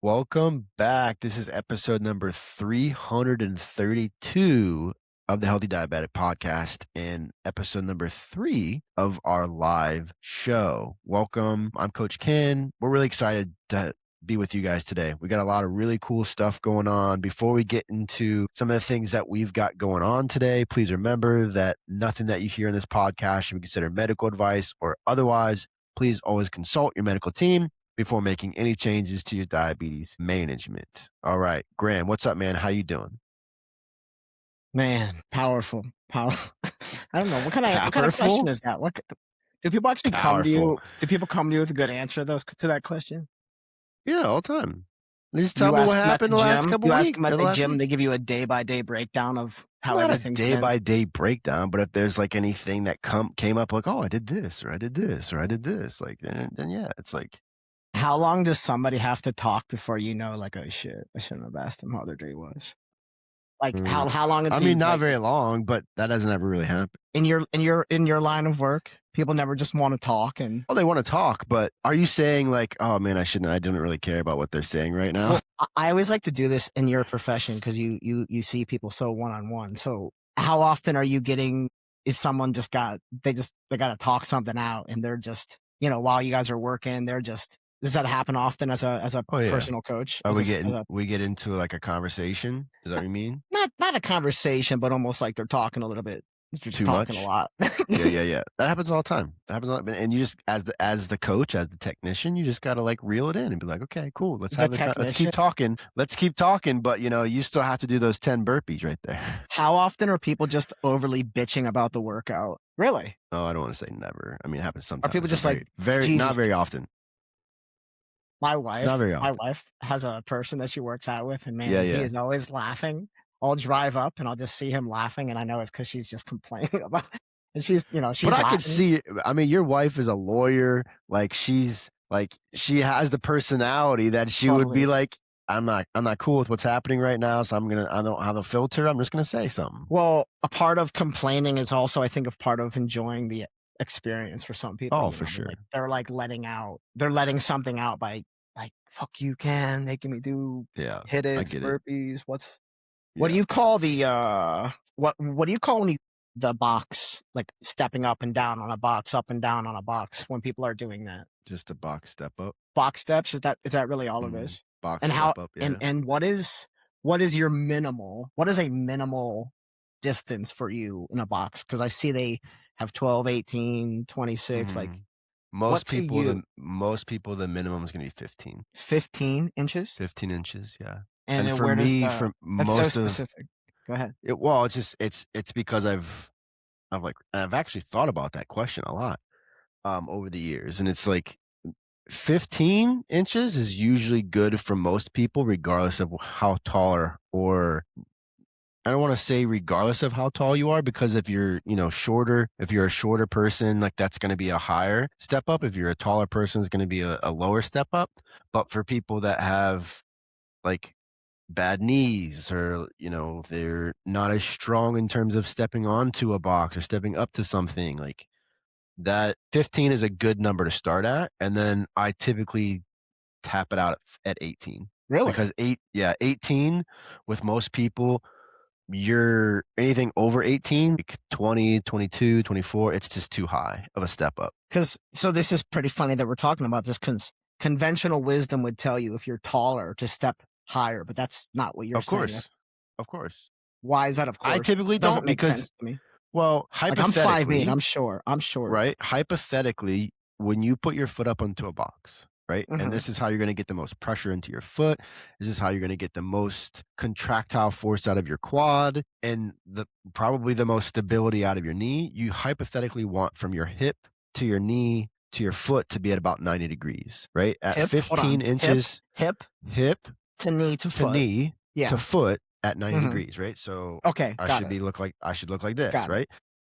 Welcome back. This is episode number 332 of the Healthy Diabetic Podcast and episode number 3 of our live show. Welcome. I'm Coach Ken. We're really excited to be with you guys today. We got a lot of really cool stuff going on. Before we get into some of the things that we've got going on today, please remember that nothing that you hear in this podcast should be considered medical advice or otherwise. Please always consult your medical team before making any changes to your diabetes management. All right, Graham, what's up, man? How you doing? Man, powerful. I don't know what kind of question is that. Do people actually come to you? Do people come to you with a good answer to that question? Yeah, all the time. They just tell me what happened the last couple weeks. You ask them at the gym, they give you a day-by-day breakdown of how everything's been. Not a day-by-day breakdown, but if there's like anything that came up, like, oh, I did this, or I did this, or I did this, like, then yeah, it's like. How long does somebody have to talk before you know, like, oh shit, I shouldn't have asked them how their day was? Like how long? I mean, not very long, but that doesn't ever really happen. In your line of work, people never just want to talk Well, they want to talk, but are you saying like, oh man, I didn't really care about what they're saying right now? Well, I always like to do this in your profession because you see people so one-on-one. So how often are you getting? Is someone they got to talk something out, and they're just while you guys are working, they're just. Does that happen often as a personal coach? We get into like a conversation. Is that what you mean? Not a conversation, but almost like they're talking a little bit. They're just talking a lot. Yeah. That happens all the time. And you just, as the coach, as the technician, you just got to like reel it in and be like, okay, cool. Let's keep talking. But you still have to do those 10 burpees right there. How often are people just overly bitching about the workout? Really? Oh, I don't want to say never. I mean, it happens sometimes. Are people just not very often. My wife has a person that she works out with, and man, he is always laughing. I'll drive up and I'll just see him laughing, and I know it's because she's just complaining about it. And she's But laughing. I could see, I mean, your wife is a lawyer. Like she has the personality that she would be like, I'm not cool with what's happening right now. So I don't have a filter. I'm just going to say something. Well, a part of complaining is also, I think, a part of enjoying the experience for some people. Oh, for sure. Like, they're letting something out by like, fuck you, Ken, making me do hit it, burpees. What do you call the what do you call the box, like stepping up and down on a box, up and down on a box when people are doing that? Just a box step up. Box steps, is that really all it is? Box and step up, yeah. And what is a minimal distance for you in a box? Because I see they have 12, 18, 26, like most people the minimum is going to be 15. 15 inches? 15 inches, yeah. And for me, for most that's so specific. Go ahead. It's because I've actually thought about that question a lot over the years, and it's like 15 inches is usually good for most people, regardless of how tall or I don't want to say regardless of how tall you are, because if you're, shorter, if you're a shorter person, like that's going to be a higher step up. If you're a taller person, it's going to be a lower step up. But for people that have like bad knees or, they're not as strong in terms of stepping onto a box or stepping up to something, like that 15 is a good number to start at. And then I typically tap it out at 18. Really? Because 18 with most people, you're anything over 18, like 20, 22, 24, it's just too high of a step up. So this is pretty funny that we're talking about this, because conventional wisdom would tell you if you're taller to step higher, but that's not what you're saying. Of course. Why is that? Of course. I typically don't, doesn't make sense to me. Well, hypothetically, like I'm 5'8", I'm short. Right? Hypothetically, when you put your foot up onto a box, right? Mm-hmm. And this is how you're going to get the most pressure into your foot. This is how you're going to get the most contractile force out of your quad and probably the most stability out of your knee. You hypothetically want from your hip to your knee to your foot to be at about 90 degrees, right? At 15 inches. Hip to knee to foot. To foot at 90 degrees, right? So I should look like this, right?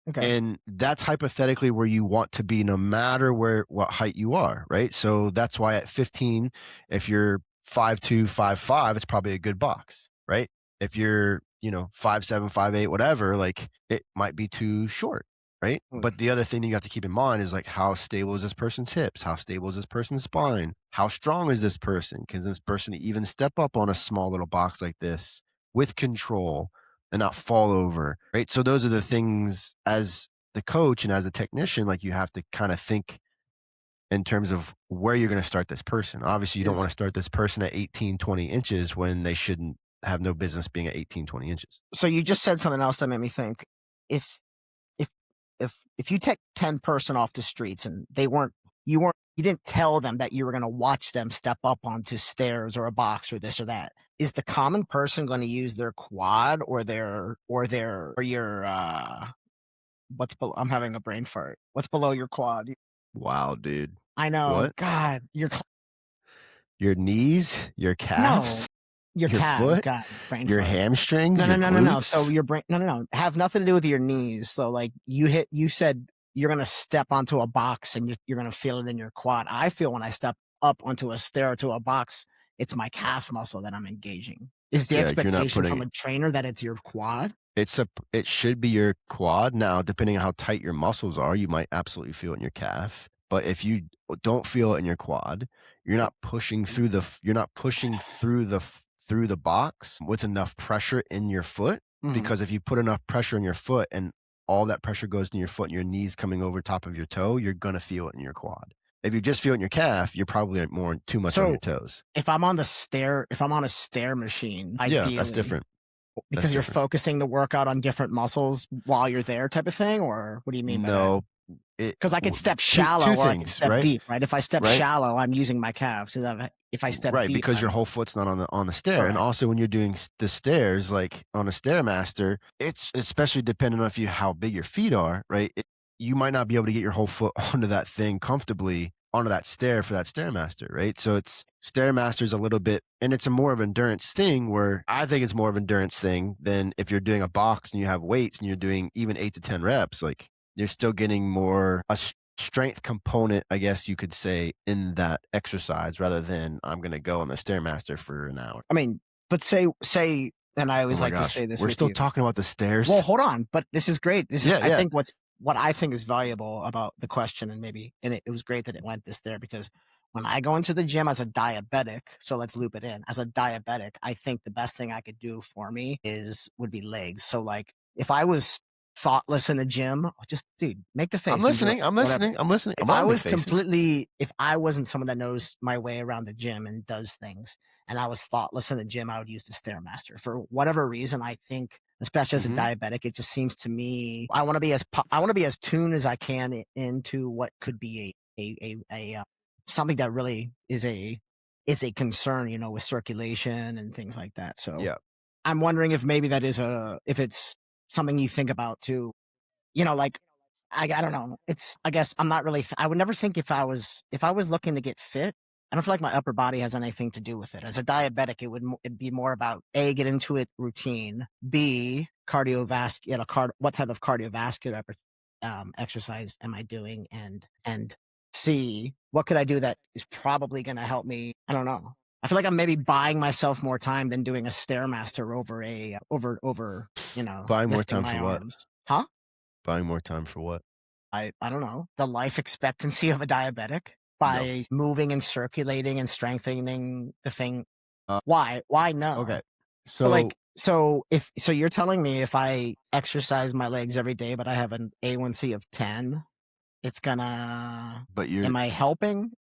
Okay. And that's hypothetically where you want to be no matter what height you are, right? So that's why at 15, if you're 5'2", 5'5", it's probably a good box, right? If you're, 5'7", 5'8", whatever, like it might be too short, right? But the other thing that you have to keep in mind is like, how stable is this person's hips? How stable is this person's spine? How strong is this person? Can this person even step up on a small little box like this with control and not fall over, right? So those are the things as the coach and as a technician, like you have to kind of think in terms of where you're going to start this person. Obviously, you don't want to start this person at 18, 20 inches when they shouldn't have no business being at 18, 20 inches. So you just said something else that made me think. If you take 10 person off the streets and you didn't tell them that you were going to watch them step up onto stairs or a box or this or that, is the common person going to use their quad or your what's below? I'm having a brain fart. What's below your quad? Wow, dude. I know. What? God, your knees, your calves, your calf, foot, God, brain your fart. hamstrings, no. So your brain, no. Have nothing to do with your knees. So like you said you're gonna step onto a box and you're gonna feel it in your quad. I feel when I step up onto a stair or to a box, it's my calf muscle that I'm engaging. Is the expectation from a trainer that it's your quad? It should be your quad. Now, depending on how tight your muscles are, you might absolutely feel it in your calf. But if you don't feel it in your quad, you're not pushing through the box with enough pressure in your foot. Because if you put enough pressure in your foot and all that pressure goes in your foot and your knees coming over top of your toe, you're gonna feel it in your quad. If you just feel it in your calf, you're probably too much on your toes. If I'm on a stair machine, ideally, that's different. Because you're focusing the workout on different muscles while you're there, type of thing, or what do you mean by that? No, because I could step shallow or I could step deep, right? If I step shallow, I'm using my calves. If I step deep, because your whole foot's not on the stair. Correct. And also when you're doing the stairs, like on a StairMaster, it's especially dependent on how big your feet are, right? You might not be able to get your whole foot onto that thing comfortably onto that stair for that StairMaster, right? So StairMaster's a little bit, and it's a more of an endurance thing where I think it's more of an endurance thing than if you're doing a box and you have weights and you're doing even 8 to 10 reps, like you're still getting more a strength component, I guess you could say, in that exercise rather than I'm going to go on the StairMaster for an hour. I mean, but say, and I always to say this. We're still talking about the stairs. Well, hold on, but this is great. This is, I think what I think is valuable about the question, and it was great that it went there, because when I go into the gym as a diabetic, so let's loop it in. As a diabetic, I think the best thing I could do for me would be legs. So like if I was thoughtless in the gym, just dude, make the face. I'm listening. If I wasn't someone that knows my way around the gym and does things, and I was thoughtless in the gym, I would use the StairMaster for whatever reason. I think, especially as a diabetic, it just seems to me I want to be as tuned as I can into what could be a something that really is a concern, with circulation and things like that. So yeah, I'm wondering if maybe that is if it's something you think about too. Like I don't know. I guess I'm not really. I would never think if I was looking to get fit. I don't feel like my upper body has anything to do with it. As a diabetic, it'd be more about A, get into it routine, B, cardiovascular, what type of cardiovascular exercise am I doing, and C, what could I do that is probably going to help me? I don't know. I feel like I'm maybe buying myself more time than doing a StairMaster over buying more time for what? Huh? Buying more time for what? I don't know. The life expectancy of a diabetic by moving and circulating and strengthening the thing. Why no? Okay. So so you're telling me if I exercise my legs every day, but I have an A1C of 10, it's gonna. But am I helping?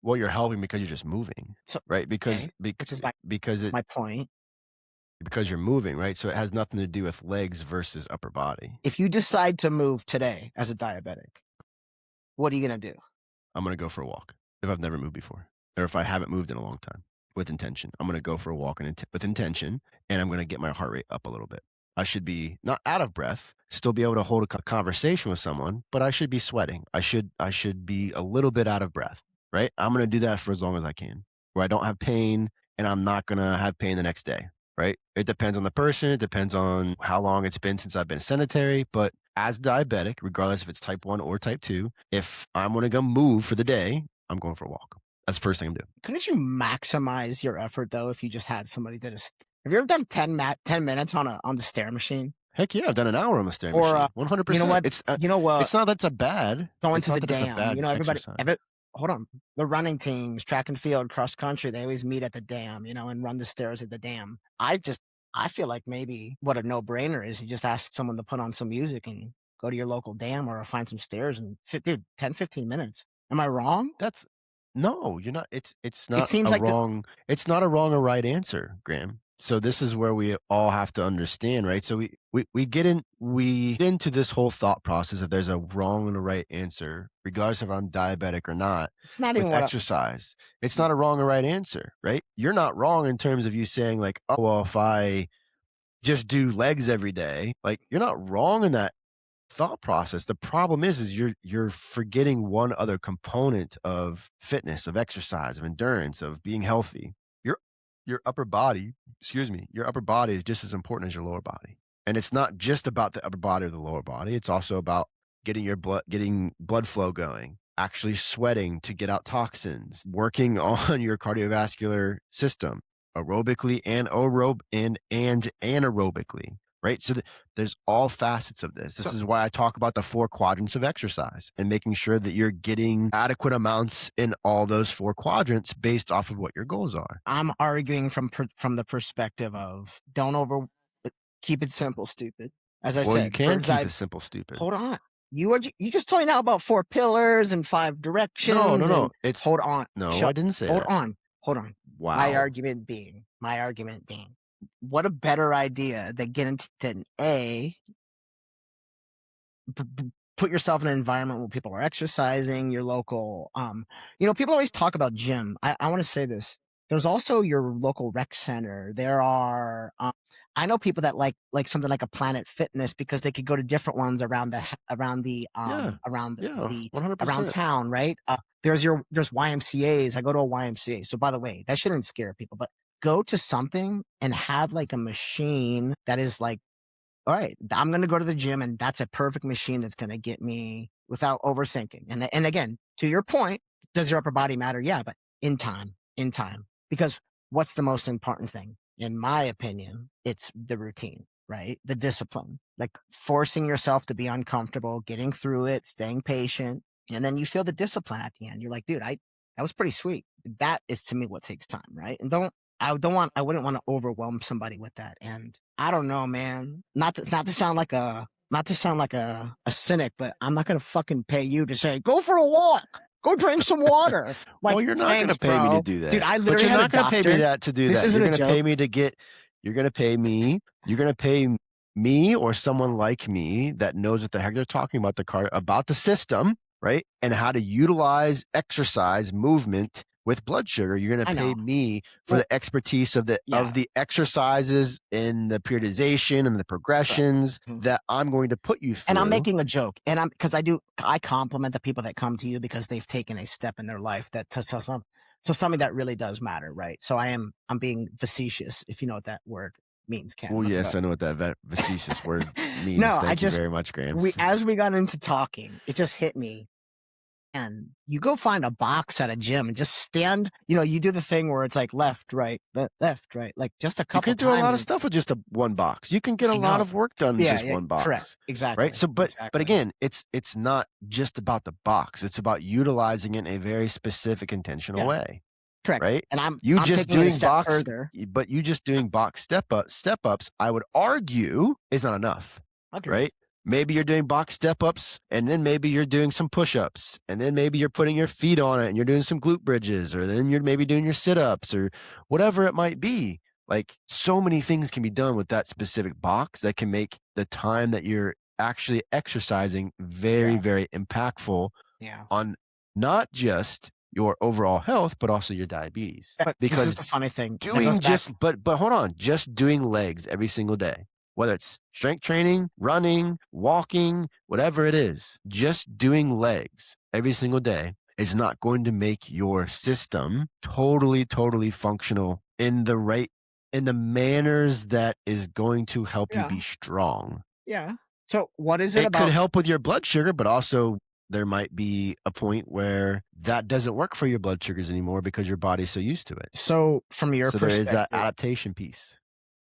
Well, you're helping because you're just moving, right? Because my point. Because you're moving, right? So it has nothing to do with legs versus upper body. If you decide to move today as a diabetic, what are you gonna do? I'm gonna go for a walk if I've never moved before, or if I haven't moved in a long time with intention. I'm gonna go for a walk with intention, and I'm gonna get my heart rate up a little bit. I should be not out of breath, still be able to hold a conversation with someone, but I should be sweating. I should be a little bit out of breath, right? I'm going to do that for as long as I can, where I don't have pain and I'm not going to have pain the next day, right? It depends on the person. It depends on how long it's been since I've been sedentary. But as diabetic, regardless if it's type 1 or type 2, if I'm going to go move for the day, I'm going for a walk. That's the first thing I'm doing. Couldn't you maximize your effort, though, if you just had somebody that is... Have you ever done 10 minutes on the stair machine? Heck yeah, I've done an hour on the stair machine. 100%. You know what? It's not that's a bad. Going it's to not the that it's a dam. bad exercise. Hold on. The running teams, track and field, cross country, they always meet at the dam, and run the stairs at the dam. I feel like maybe what a no-brainer is, you just ask someone to put on some music and go to your local dam or find some stairs and dude, 10, 15 minutes. Am I wrong? No, you're not. It's not it's not a wrong or right answer, Graham. So this is where we all have to understand, right? So we get into this whole thought process if there's a wrong and a right answer, regardless if I'm diabetic or not. It's not even exercise. It's not a wrong or right answer, right? You're not wrong in terms of you saying like, oh, well, if I just do legs every day, like you're not wrong in that thought process. The problem is you're forgetting one other component of fitness, of exercise, of endurance, of being healthy. Your upper body, your upper body is just as important as your lower body. And it's not just about the upper body or the lower body. It's also about getting blood flow going, actually sweating to get out toxins, working on your cardiovascular system aerobically and anaerobically. Right. So there's all facets of this. This is why I talk about the 4 quadrants of exercise and making sure that you're getting adequate amounts in all those 4 quadrants based off of what your goals are. I'm arguing from the perspective of keep it simple, stupid. As I said, you can keep it simple, stupid. Hold on. You just told me now about 4 pillars and 5 directions. No. Hold on. No, I didn't say that. Hold on. Wow. My argument being, what a better idea than put yourself in an environment where people are exercising, your local, people always talk about gym. I want to say this. There's also your local rec center. There are, I know people that like something like a Planet Fitness because they could go to different ones around town, right? There's YMCA's. I go to a YMCA. So by the way, that shouldn't scare people, but go to something and have like a machine that is like, all right, I'm going to go to the gym and that's a perfect machine that's going to get me without overthinking. And again, to your point, does your upper body matter? Yeah, but in time, because what's the most important thing? In my opinion, it's the routine, right? The discipline, like forcing yourself to be uncomfortable, getting through it, staying patient. And then you feel the discipline at the end. You're like, dude, that was pretty sweet. That is to me what takes time, right? And I wouldn't want to overwhelm somebody with that. And I don't know, man, not to sound like a cynic, but I'm not going to fucking pay you to say, go for a walk, go drink some water. Like, well, you're not going to pay me to do that. Dude, I literally you're not going to pay me that to do that. You're going to pay me or someone like me that knows what the heck they're talking about the system, right? And how to utilize exercise movement with blood sugar. You're going to pay me for the expertise of the exercises and the periodization and the progressions that I'm going to put you through. And I'm making a joke, and I compliment the people that come to you because they've taken a step in their life so something that really does matter, right? So I'm being facetious, if you know what that word means, Ken. Well, yes, I know what that facetious word means. No, Thank you very much, Graham. As we got into talking, it just hit me. And you go find a box at a gym and just stand, you do the thing where it's like left, right, like just a couple times. You can do a lot of stuff with just one box. You can get a lot of work done with just one box. Correct. Exactly. Right. So, but again, it's not just about the box. It's about utilizing it in a very specific, intentional way. Correct. Right. And I'm just doing box further. But you just doing box step ups, I would argue, is not enough. Okay. Right. Maybe you're doing box step-ups, and then maybe you're doing some push-ups, and then maybe you're putting your feet on it, and you're doing some glute bridges, or then you're maybe doing your sit-ups, or whatever it might be. Like, so many things can be done with that specific box that can make the time that you're actually exercising very, very impactful on not just your overall health, but also your diabetes. But because this is the funny thing. But hold on, just doing legs every single day. Whether it's strength training, running, walking, whatever it is, just doing legs every single day is not going to make your system totally functional in the manners that is going to help you be strong. Yeah. So what is it about? It could help with your blood sugar, but also there might be a point where that doesn't work for your blood sugars anymore because your body's so used to it. So from your perspective, there is that adaptation piece.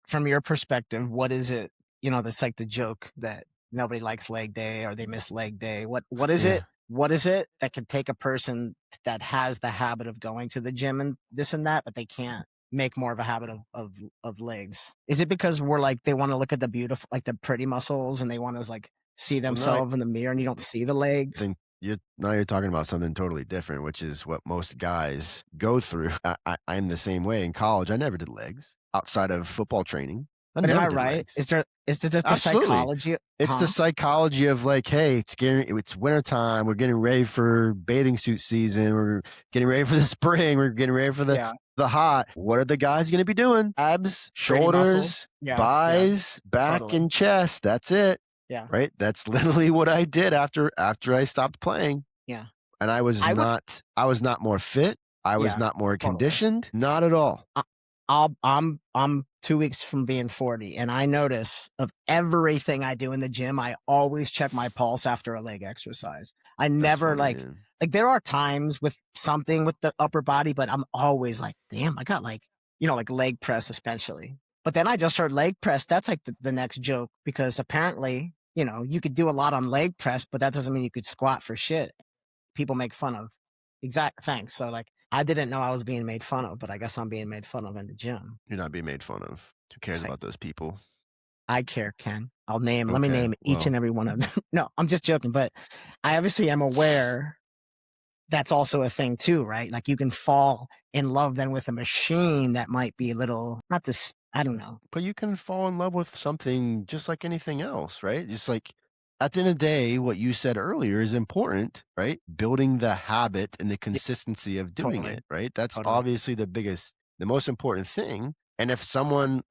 From your perspective, what is it there's like the joke that nobody likes leg day or they miss leg day. What is it? What is it that can take a person that has the habit of going to the gym and this and that, but they can't make more of a habit of legs? Is it because we're like, they want to look at the beautiful, like the pretty muscles, and they want to like see themselves in the mirror, and you don't see the legs? Now you're talking about something totally different, which is what most guys go through. I'm the same way. In college, I never did legs outside of football training. But am I right? Legs. Is there the psychology? It's the psychology of like, hey, it's wintertime. We're getting ready for bathing suit season. We're getting ready for the spring. We're getting ready for the hot. What are the guys going to be doing? Abs, shoulders, thighs, back, and chest. That's it. Yeah. Right. That's literally what I did after I stopped playing. Yeah. And I was not more fit. I was not more conditioned. Not at all. I'm 2 weeks from being 40, and I notice of everything I do in the gym, I always check my pulse after a leg exercise. I never like there are times with something with the upper body, but I'm always like, damn, I got like leg press especially. But then I just heard leg press. That's like the next joke, because apparently, you could do a lot on leg press, but that doesn't mean you could squat for shit. People make fun of. Thanks. So like, I didn't know I was being made fun of, but I guess I'm being made fun of in the gym. You're not being made fun of. Who cares about those people? I care, Ken. Let me name each and every one of them. No, I'm just joking, but I obviously am aware that's also a thing too, right? Like you can fall in love then with a machine that might be a little, I don't know. But you can fall in love with something just like anything else, right? Just like at the end of the day, what you said earlier is important, right? Building the habit and the consistency of doing it, right? That's obviously the most important thing. And if someone's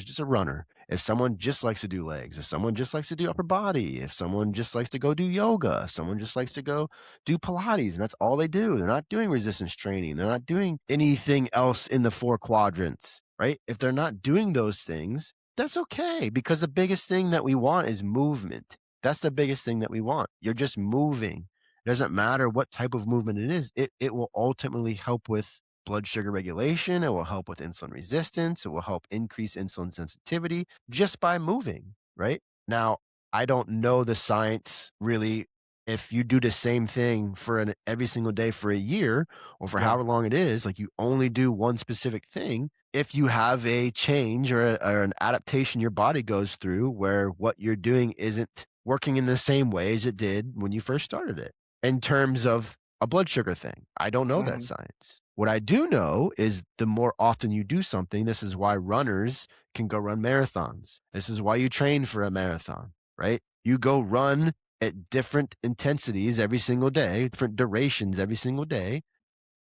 just a runner, if someone just likes to do legs, if someone just likes to do upper body, if someone just likes to go do yoga, if someone just likes to go do Pilates, and that's all they do, they're not doing resistance training, they're not doing anything else in the 4 quadrants, right? If they're not doing those things, that's okay, because the biggest thing that we want is movement. That's the biggest thing that we want. You're just moving. It doesn't matter what type of movement it is. It will ultimately help with blood sugar regulation. It will help with insulin resistance. It will help increase insulin sensitivity just by moving, right? Now, I don't know the science really. If you do the same thing for every single day for a year, or for however long it is, like you only do one specific thing, if you have a change or an adaptation your body goes through where what you're doing isn't working in the same way as it did when you first started it, in terms of a blood sugar thing, I don't know that science. What I do know is the more often you do something, this is why runners can go run marathons. This is why you train for a marathon, right? You go run at different intensities every single day, different durations every single day.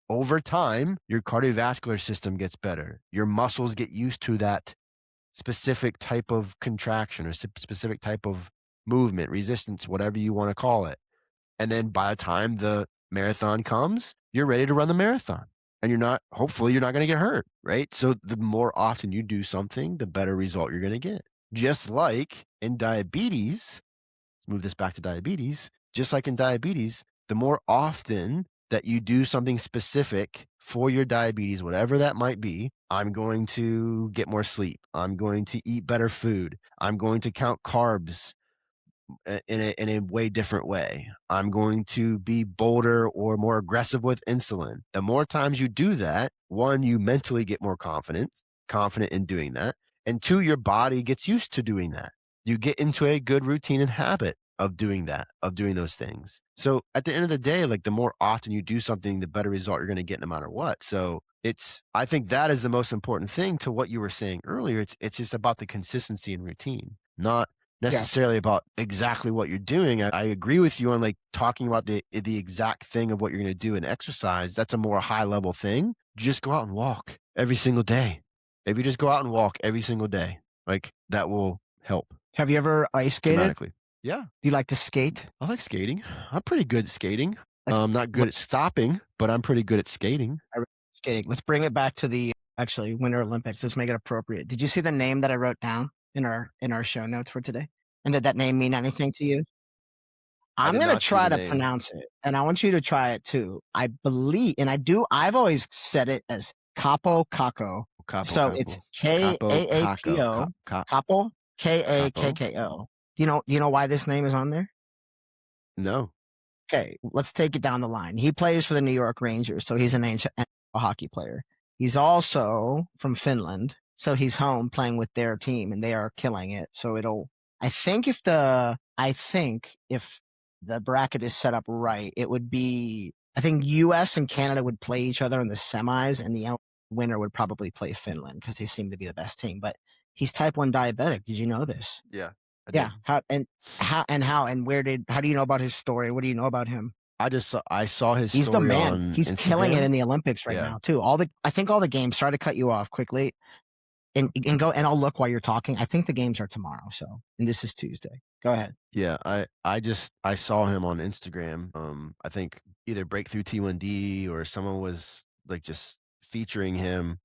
Over time, your cardiovascular system gets better. Your muscles get used to that specific type of contraction or specific type of movement, resistance, whatever you want to call it. And then by the time the marathon comes, you're ready to run the marathon. And hopefully you're not going to get hurt, right? So the more often you do something, the better result you're going to get. Just like in diabetes, move this back to diabetes, just like in diabetes, the more often that you do something specific for your diabetes, whatever that might be, I'm going to get more sleep. I'm going to eat better food. I'm going to count carbs in a way different way. I'm going to be bolder or more aggressive with insulin. The more times you do that, one, you mentally get more confident in doing that. And 2, your body gets used to doing that. You get into a good routine and habit of doing that, of doing those things. So at the end of the day, like the more often you do something, the better result you're going to get no matter what. So I think that is the most important thing to what you were saying earlier. It's just about the consistency and routine, not necessarily about exactly what you're doing. I agree with you on like talking about the exact thing of what you're going to do in exercise. That's a more high level thing. Just go out and walk every single day. If you just go out and walk every single day, like that will help. Have you ever ice skated? Yeah. Do you like to skate? I like skating. I'm pretty good at skating. I'm not good at stopping, but I'm pretty good at skating. Skating. Let's bring it back to the Winter Olympics. Let's make it appropriate. Did you see the name that I wrote down in our show notes for today? And did that name mean anything to you? I'm going to try to pronounce it, and I want you to try it too. I believe, and I've always said it as Capo Caco. So it's Kaapo. Capo. Kakko. Do you know why this name is on there? No. Okay, let's take it down the line. He plays for the New York Rangers, so he's an NHL hockey player. He's also from Finland, so he's home playing with their team, and they are killing it. So I think if the bracket is set up right, it would be, I think U.S. and Canada would play each other in the semis, and the winner would probably play Finland because they seem to be the best team. But he's type 1 diabetic. Did you know this? Yeah. Yeah. How do you know about his story? What do you know about him? I saw his He's story the man. on He's Instagram. killing it in the Olympics right now too. I think all the games, sorry to cut you off quickly and I'll look while you're talking. I think the games are tomorrow. And this is Tuesday. Go ahead. Yeah. I saw him on Instagram. I think either Breakthrough T1D or someone was like just featuring him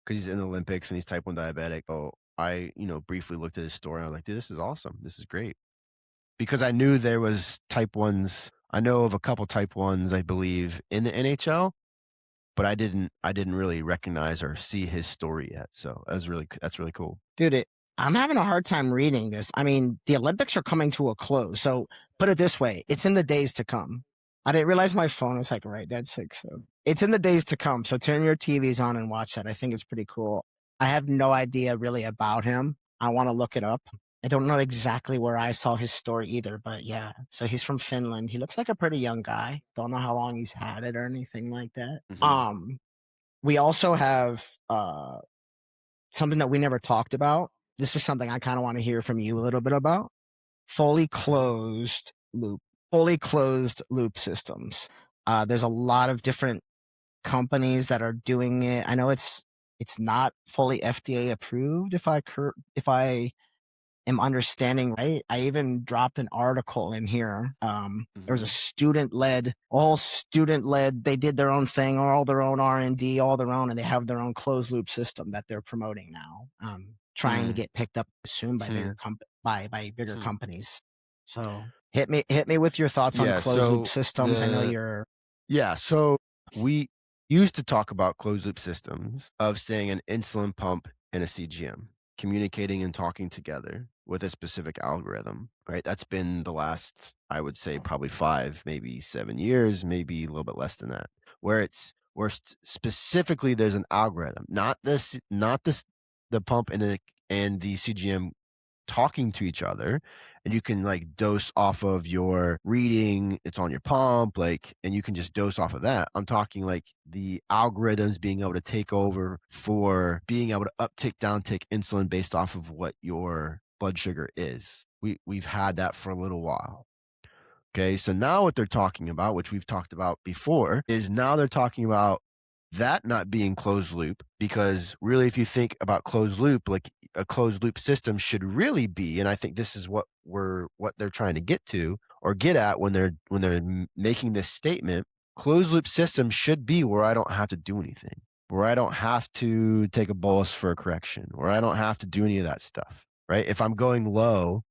because he's in the Olympics and he's type 1 diabetic. Oh, I, briefly looked at his story. I was like, dude, this is awesome. This is great. Because I knew there was type 1s. I know of a couple type 1s, I believe, in the NHL, but I didn't really recognize or see his story yet. So that's really cool. Dude, I'm having a hard time reading this. I mean, the Olympics are coming to a close. So put it this way, it's in the days to come. I didn't realize my phone was like right that's 6. So it's in the days to come. So turn your TVs on and watch that. I think it's pretty cool. I have no idea really about him. I want to look it up. I don't know exactly where I saw his story either, but yeah. So he's from Finland. He looks like a pretty young guy. Don't know how long he's had it or anything like that. Mm-hmm. We also have something that we never talked about. This is something I kind of want to hear from you a little bit about. Fully closed loop systems. There's a lot of different companies that are doing it. I know it's not fully FDA approved if I am understanding right. I even dropped an article in here. There was a student-led. They did their own thing, all their own R&D, all their own, and they have their own closed loop system that they're promoting now. Trying to get picked up soon by bigger companies. So hit me with your thoughts on closed loop systems. I know you're. Yeah. So we used to talk about closed loop systems of saying an insulin pump and a CGM communicating and talking together with a specific algorithm, right? That's been the last, I would say, probably 5, maybe 7 years, maybe a little bit less than that, where specifically there's an algorithm, not the pump and the CGM talking to each other, and you can like dose off of your reading, it's on your pump, and you can just dose off of that. I'm talking like the algorithms being able to take over for being able to uptick, downtick insulin based off of what your blood sugar is. We've had that for a little while. Okay, so now what they're talking about, which we've talked about before, is now they're talking about that not being closed loop, because really, if you think about closed loop, like a closed loop system should really be, and I think this is what they're trying to get to or get at when they're making this statement. Closed loop system should be where I don't have to do anything, where I don't have to take a bolus for a correction, where I don't have to do any of that stuff, right? If I'm going low,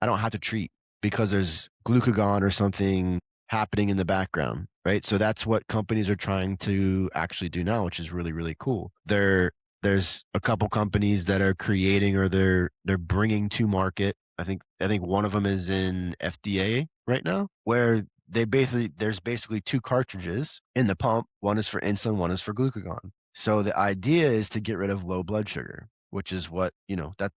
I don't have to treat because there's glucagon or something happening in the background, right? So that's what companies are trying to actually do now, which is really, really cool. There's a couple companies that are creating or they're bringing to market. I think one of them is in FDA right now, where there's basically 2 cartridges in the pump. One is for insulin, one is for glucagon. So the idea is to get rid of low blood sugar, which is what,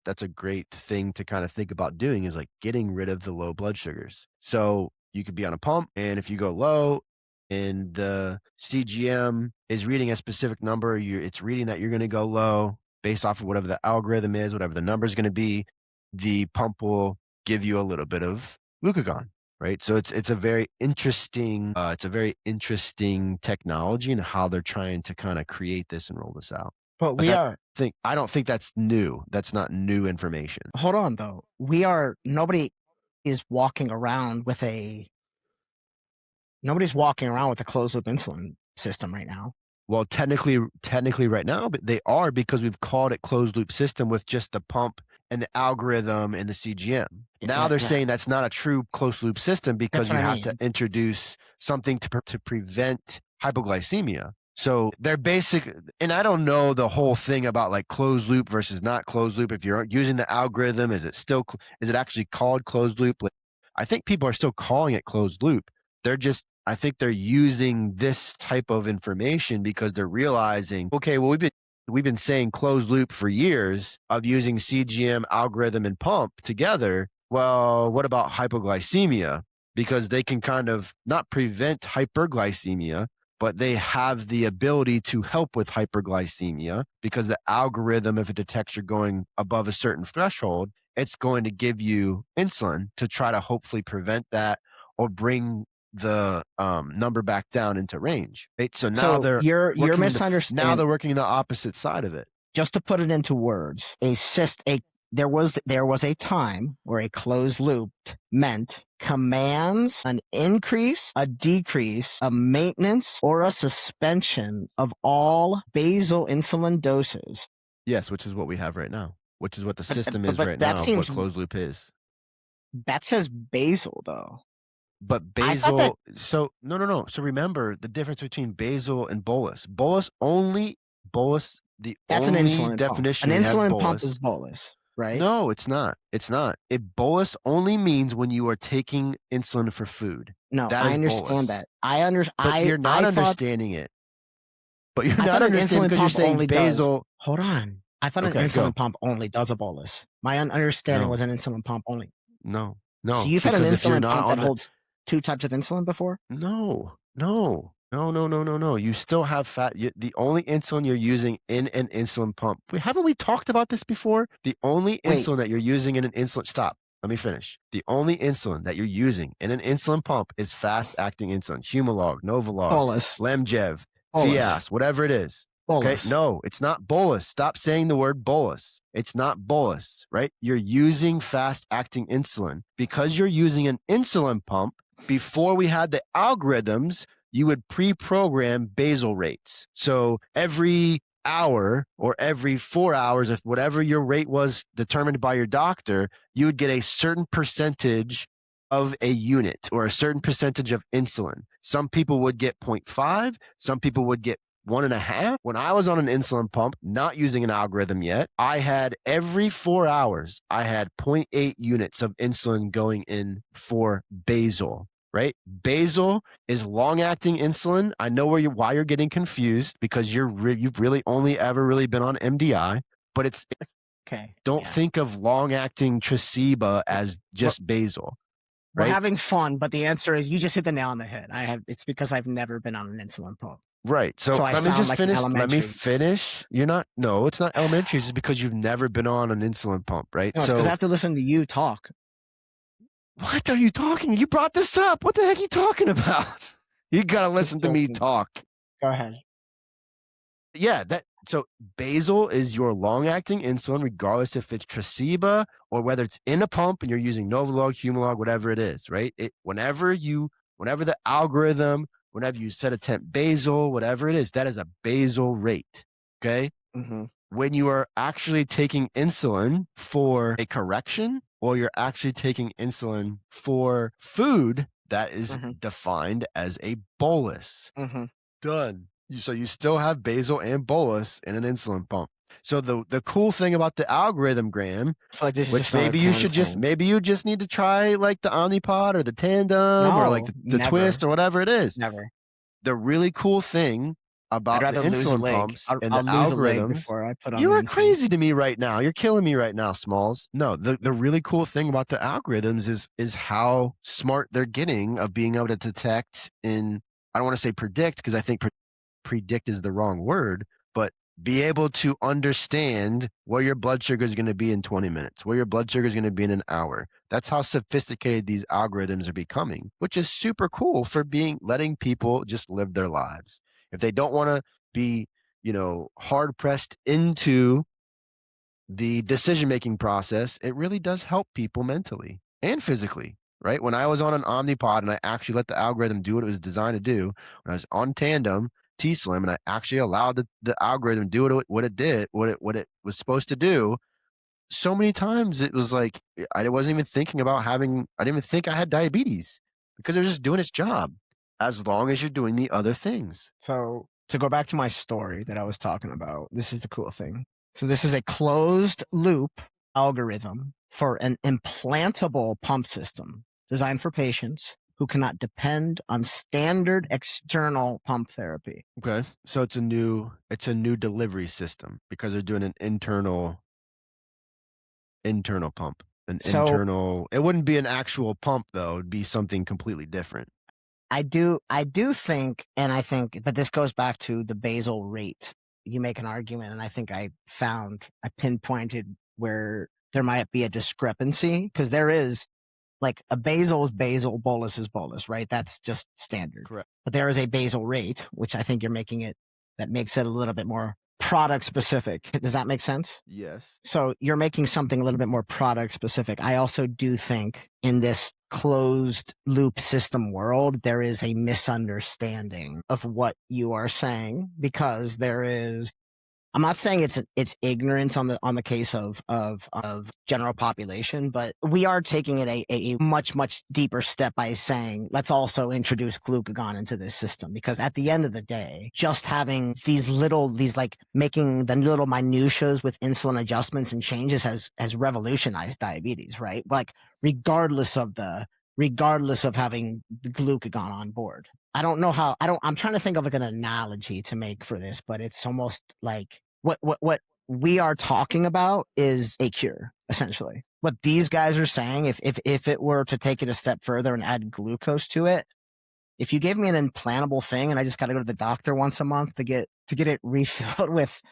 that's a great thing to kind of think about doing, is like getting rid of the low blood sugars. So you could be on a pump, and if you go low and the CGM is reading a specific number, it's reading that you're going to go low based off of whatever the algorithm is, whatever the number is going to be, the pump will give you a little bit of glucagon, right? So it's a very interesting technology and how they're trying to kind of create this and roll this out. But I don't think that's new. That's not new information. Hold on though. Nobody is walking around with nobody's walking around with a closed loop insulin system right now. Well, technically right now, but they are, because we've called it closed loop system with just the pump and the algorithm and the CGM. Now they're saying that's not a true closed loop system because you have to introduce something to prevent hypoglycemia. So they're basic, and I don't know the whole thing about like closed loop versus not closed loop. If you're using the algorithm, is it actually called closed loop? Like, I think people are still calling it closed loop. I think they're using this type of information because they're realizing, okay, well, we've been saying closed loop for years of using CGM, algorithm, and pump together. Well, what about hypoglycemia? Because they can kind of not prevent hyperglycemia, but they have the ability to help with hyperglycemia because the algorithm, if it detects you're going above a certain threshold, it's going to give you insulin to try to hopefully prevent that or bring the number back down into range. Right? So now you're misunderstanding. Now they're working the opposite side of it. Just to put it into words, there was a time where a closed loop meant commands an increase, a decrease, a maintenance, or a suspension of all basal insulin doses. Yes, which is what we have right now, which is what the system is right now, what closed loop is. That says basal, though. But basal, so no. So remember the difference between basal and bolus. That's only an insulin definition. An insulin pump is bolus, right? No, it's not. It's not. Bolus only means when you are taking insulin for food. No, I understand that. But you're not understanding it. But you're not understanding because you're saying basal. Hold on. I thought an insulin pump only does a bolus. My understanding was an insulin pump only. No. So you've had an insulin pump that holds two types of insulin before? No. You still have fat. The only insulin you're using in an insulin pump. Haven't we talked about this before? The only insulin that you're using in an insulin. Stop. Let me finish. The only insulin that you're using in an insulin pump is fast-acting insulin. Humalog, Novolog, bolus, Lemjev, Fias, whatever it is. Bolus. Okay? No, it's not bolus. Stop saying the word bolus. It's not bolus, right? You're using fast-acting insulin. Because you're using an insulin pump, before we had the algorithms, you would pre-program basal rates. So every hour or every 4 hours, if whatever your rate was determined by your doctor, you would get a certain percentage of a unit or a certain percentage of insulin. Some people would get 0.5, some people would get 1.5. When I was on an insulin pump, not using an algorithm yet, I had every 4 hours, I had 0.8 units of insulin going in for basal, right? Basal is long-acting insulin. I know why you're getting confused because you've really only ever really been on MDI, but it's okay. Don't think of long-acting Tresiba as just basal. Right? We're having fun, but the answer is you just hit the nail on the head. It's because I've never been on an insulin pump. Right. So let me just finish. Let me finish. No, it's not elementary. It's just because you've never been on an insulin pump, right? No, it's because I have to listen to you talk. What are you talking? You brought this up. What the heck are you talking about? You got to listen to me talk. Go ahead. Yeah. So basal is your long-acting insulin, regardless if it's Tresiba or whether it's in a pump and you're using Novolog, Humalog, whatever it is, right? Whenever the algorithm, whenever you set a temp basal, whatever it is, that is a basal rate, okay? Mm-hmm. When you are actually taking insulin for a correction or you're actually taking insulin for food, that is defined as a bolus. Done. So you still have basal and bolus in an insulin pump. So the cool thing about the algorithm, Graham, which maybe you just need to try like the Omnipod or the Tandem or like the Twist or whatever it is. Never. The really cool thing about the insulin pumps and the algorithms. Before I put on you are crazy to me right now. You're killing me right now, Smalls. No, the really cool thing about the algorithms is how smart they're getting of being able to detect I don't want to say predict because I think predict is the wrong word, but be able to understand where your blood sugar is going to be in 20 minutes, where your blood sugar is going to be in an hour. That's how sophisticated these algorithms are becoming, which is super cool for letting people just live their lives. If they don't want to be, hard pressed into the decision-making process, it really does help people mentally and physically, right? When I was on an Omnipod and I actually let the algorithm do what it was designed to do, when I was on Tandem, T-Slim, and I actually allowed the algorithm to do what it did, what it was supposed to do, so many times it was like, I wasn't even thinking about I didn't even think I had diabetes because it was just doing its job as long as you're doing the other things. So to go back to my story that I was talking about, this is the cool thing. So this is a closed loop algorithm for an implantable pump system designed for patients who cannot depend on standard external pump therapy. Okay. So it's a new delivery system because they're doing an internal pump. It wouldn't be an actual pump though. It'd be something completely different. I do think, but this goes back to the basal rate. You make an argument, and I think I pinpointed where there might be a discrepancy, because there is, like, a basal is basal, bolus is bolus, right? That's just standard. Correct. But there is a basal rate, which I think that makes it a little bit more product specific. Does that make sense? Yes. So you're making something a little bit more product specific. I also do think in this closed loop system world, there is a misunderstanding of what you are saying, because I'm not saying it's ignorance on the case of general population, but we are taking it a much, much deeper step by saying, let's also introduce glucagon into this system. Because at the end of the day, just having making the little minutiae with insulin adjustments and changes has revolutionized diabetes, right? Like, regardless of having the glucagon on board. I'm trying to think of like an analogy to make for this, but it's almost like what we are talking about is a cure, essentially. What these guys are saying, if it were to take it a step further and add glucose to it, if you gave me an implantable thing and I just got to go to the doctor once a month to get it refilled with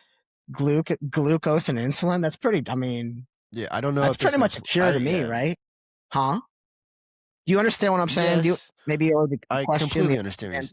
glucose and insulin, that's pretty, yeah, I don't know. That's pretty much a cure to me, right? Huh? Do you understand what I'm saying? Yes. I completely understand.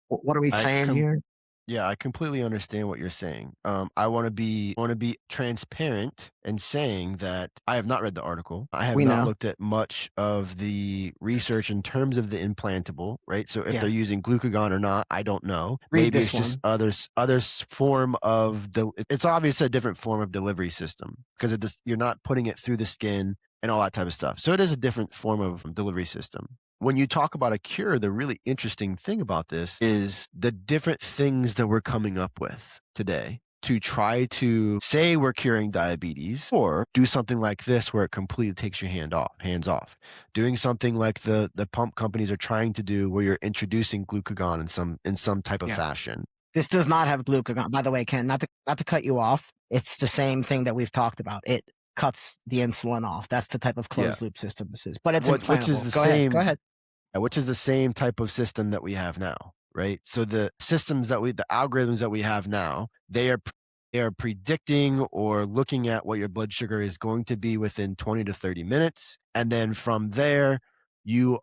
What are we saying here? Yeah, I completely understand what you're saying. I want to be transparent and saying that I have not read the article. I have not looked at much of the research in terms of the implantable, right? So if they're using glucagon or not, I don't know. Maybe it's just other form of it's obviously a different form of delivery system, because you're not putting it through the skin and all that type of stuff. So it is a different form of delivery system. When you talk about a cure, the really interesting thing about this is the different things that we're coming up with today to try to say we're curing diabetes, or do something like this where it completely takes your hands off. Doing something like the pump companies are trying to do, where you're introducing glucagon in some type of fashion. This does not have glucagon, by the way, Ken. Not to cut you off. It's the same thing that we've talked about. It cuts the insulin off. That's the type of closed loop system this is. But it's implantable. Which is the same. Go ahead. Which is the same type of system that we have now, right? So the algorithms that we have now, they are predicting or looking at what your blood sugar is going to be within 20 to 30 minutes. And then from there, you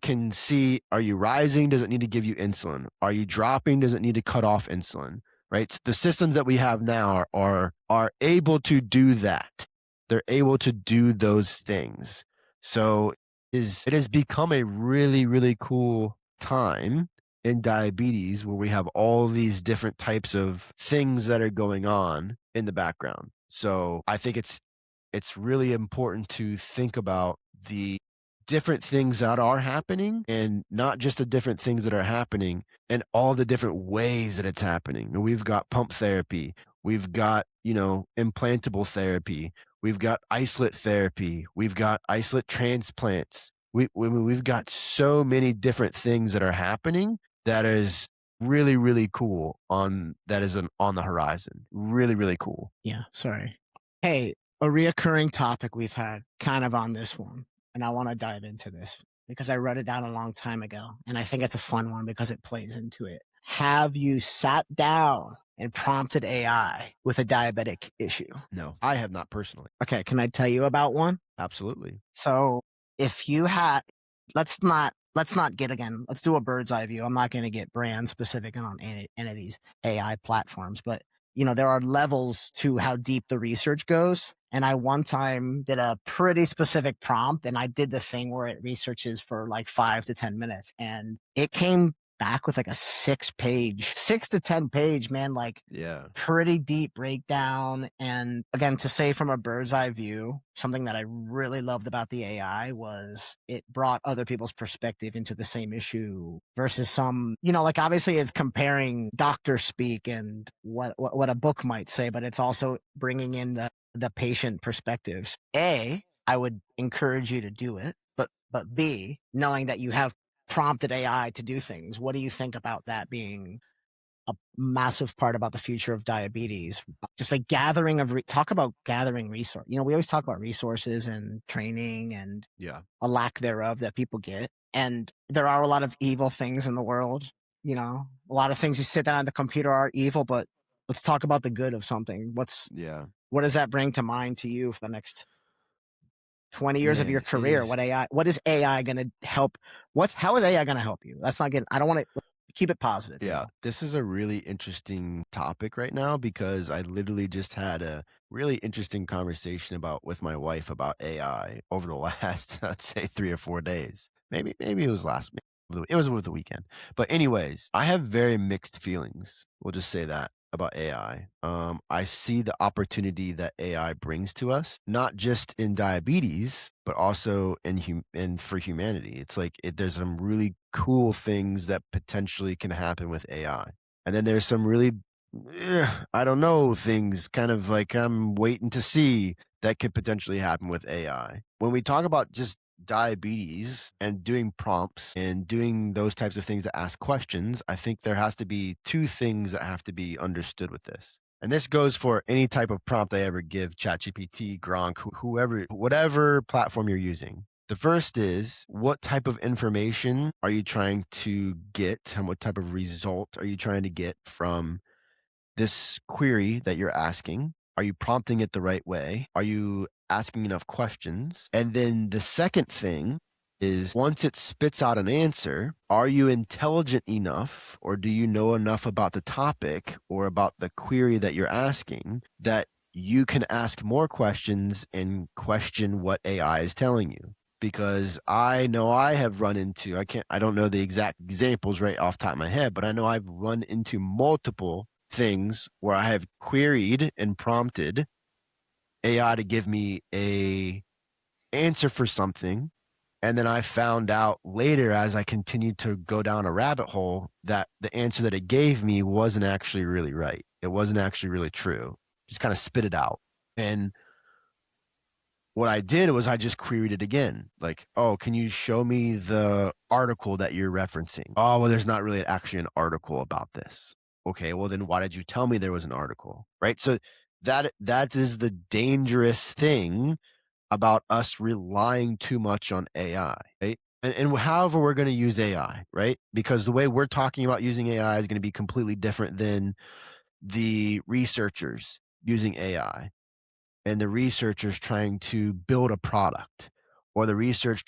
can see, are you rising? Does it need to give you insulin? Are you dropping? Does it need to cut off insulin? Right? So the systems that we have now are able to do that. They're able to do those things. So it has become a really, really cool time in diabetes, where we have all these different types of things that are going on in the background. So I think it's really important to think about the different things that are happening, and not just the different things that are happening, and all the different ways that it's happening. And we've got pump therapy, we've got, implantable therapy, we've got isolate therapy, we've got isolate transplants. We've got so many different things that are happening that is really, really cool on the horizon. Really, really cool. Yeah, sorry. Hey, a reoccurring topic we've had kind of on this one, and I want to dive into this because I wrote it down a long time ago, and I think it's a fun one because it plays into it. Have you sat down and prompted AI with a diabetic issue? No, I have not personally. Okay, can I tell you about one? Absolutely. So if you had, let's do a bird's eye view. I'm not going to get brand specific on any of these AI platforms, but there are levels to how deep the research goes. And I one time did a pretty specific prompt, and I did the thing where it researches for like 5 to 10 minutes, and it came back with like a 6 to 10 page, man, like pretty deep breakdown. And again, to say from a bird's eye view, something that I really loved about the AI was it brought other people's perspective into the same issue versus some, like obviously it's comparing doctor speak and what a book might say, but it's also bringing in the patient perspectives. I would encourage you to do it, but B, knowing that you have prompted AI to do things, what do you think about that being a massive part about the future of diabetes? Just like talk about gathering resource. We always talk about resources and training and a lack thereof that people get. And there are a lot of evil things in the world. A lot of things you sit down on the computer are evil, but let's talk about the good of something. What does that bring to mind to you for the next 20 years of your career? What is AI going to help? How is AI going to help you? That's not good. I don't want to keep it positive. Yeah. This is a really interesting topic right now because I literally just had a really interesting conversation with my wife about AI over the last, I'd say 3 or 4 days. Maybe it was it was over the weekend. But anyways, I have very mixed feelings. We'll just say that about AI. I see the opportunity that AI brings to us, not just in diabetes, but also in for humanity. It's like there's some really cool things that potentially can happen with AI. And then there's some really, I don't know, things kind of like I'm waiting to see that could potentially happen with AI. When we talk about just diabetes and doing prompts and doing those types of things that ask questions, I think there has to be 2 things that have to be understood with this. And this goes for any type of prompt I ever give, ChatGPT, Gronk, whoever, whatever platform you're using. The first is, what type of information are you trying to get and what type of result are you trying to get from this query that you're asking? Are you prompting it the right way? Are you asking enough questions? And then the second thing is, once it spits out an answer, are you intelligent enough or do you know enough about the topic or about the query that you're asking that you can ask more questions and question what AI is telling you? Because I know I have run into, I don't know the exact examples right off the top of my head, but I know I've run into multiple things where I have queried and prompted AI to give me a answer for something. And then I found out later, as I continued to go down a rabbit hole, that the answer that it gave me wasn't actually really right. It wasn't actually really true. Just kind of spit it out. And what I did was I just queried it again. Like, oh, can you show me the article that you're referencing? Oh, well, there's not really actually an article about this. Okay, well, then why did you tell me there was an article? Right? So that is the dangerous thing about us relying too much on AI, right? And however we're going to use AI, right? Because the way we're talking about using AI is going to be completely different than the researchers using AI and the researchers trying to build a product, or the researchers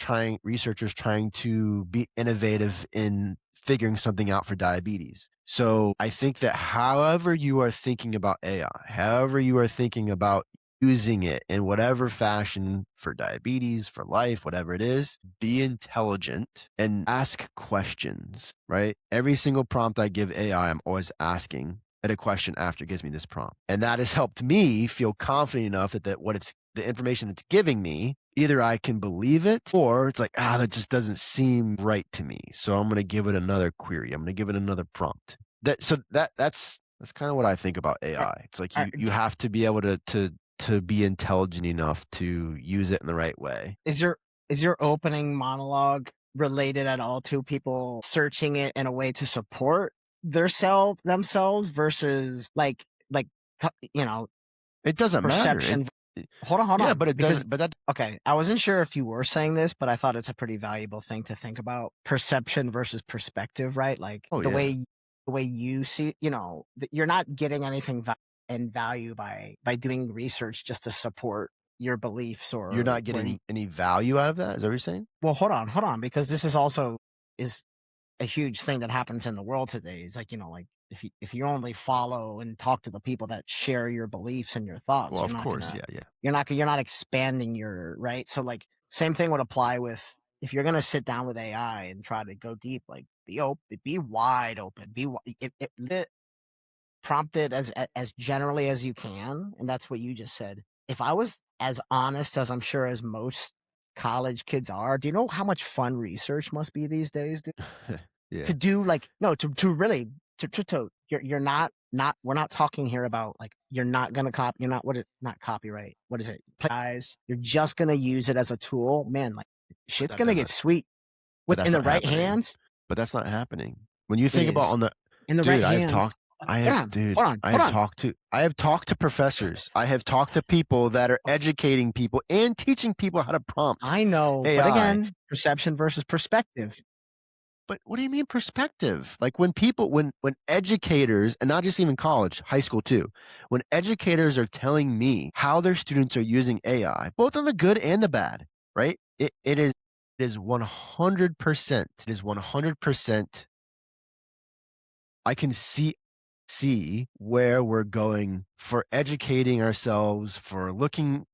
trying to be innovative in figuring something out for diabetes. So I think that however you are thinking about AI, however you are thinking about using it in whatever fashion for diabetes, for life, whatever it is, be intelligent and ask questions, right? Every single prompt I give AI, I'm always asking it a question after it gives me this prompt. And that has helped me feel confident enough that the information it's giving me, either I can believe it or it's like, that just doesn't seem right to me. So I'm going to give it another query. I'm going to give it another prompt. That's kind of what I think about AI. It's like you have to be able to be intelligent enough to use it in the right way. Is your opening monologue related at all to people searching it in a way to support themselves versus like it doesn't perception matter. Hold on. Yeah, but it does. But that. Okay, I wasn't sure if you were saying this, but I thought it's a pretty valuable thing to think about: perception versus perspective, right? Like the way you see, you're not getting anything in value by doing research just to support your beliefs, or you're not getting any value out of that. Is that what you're saying? Well, hold on, because this is also a huge thing that happens in the world today. Is like, like if you only follow and talk to the people that share your beliefs and your thoughts, well, of course, you're not expanding your right. So like same thing would apply with if you're gonna sit down with AI and try to go deep. Like Be open. Be wide open. Prompt it as generally as you can, and that's what you just said. If I was as honest as I'm sure as most college kids are, do you know how much fun research must be these days? Yeah. To do to really you're not we're not talking here about like you're not gonna not copyright. What is it? Guys, you're just gonna use it as a tool, man. Like shit's gonna get sweet in the right hands. But that's not happening. When you think about in the right hands. I have talked to professors. I have talked to people that are educating people and teaching people how to prompt. I know, AI. But again, perception versus perspective. But what do you mean perspective? Like when educators, and not just even college, high school too, when educators are telling me how their students are using AI, both on the good and the bad, right? It is 100%. It is 100%. I can see where we're going for educating ourselves, for looking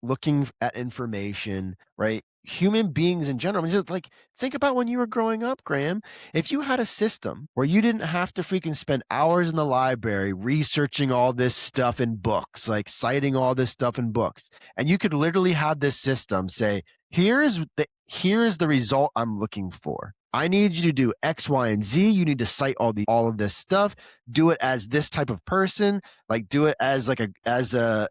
at information, right? Human beings in general. I mean, just like think about when you were growing up, Graham. If you had a system where you didn't have to freaking spend hours in the library researching all this stuff in books, like citing all this stuff in books, and you could literally have this system say, here is the result I'm looking for. I need you to do X, Y, and Z. You need to cite all of this stuff. Do it as this type of person. Like do it as like as an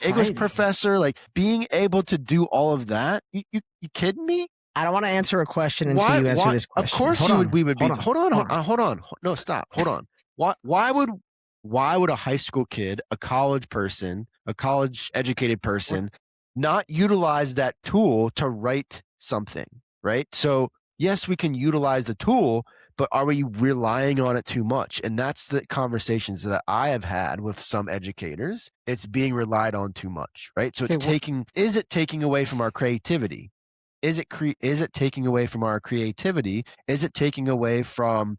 English professor. Like being able to do all of that. You kidding me? I don't want to answer a question until you answer this question. Of course we would be. Hold on. No, stop. Hold on. Why would a high school kid, a college person, a college educated person, not utilize that tool to write something, right? So yes, we can utilize the tool, but are we relying on it too much? And that's the conversations that I have had with some educators. It's being relied on too much, right? So is it taking away from our creativity? Is it taking away from our creativity? Is it taking away from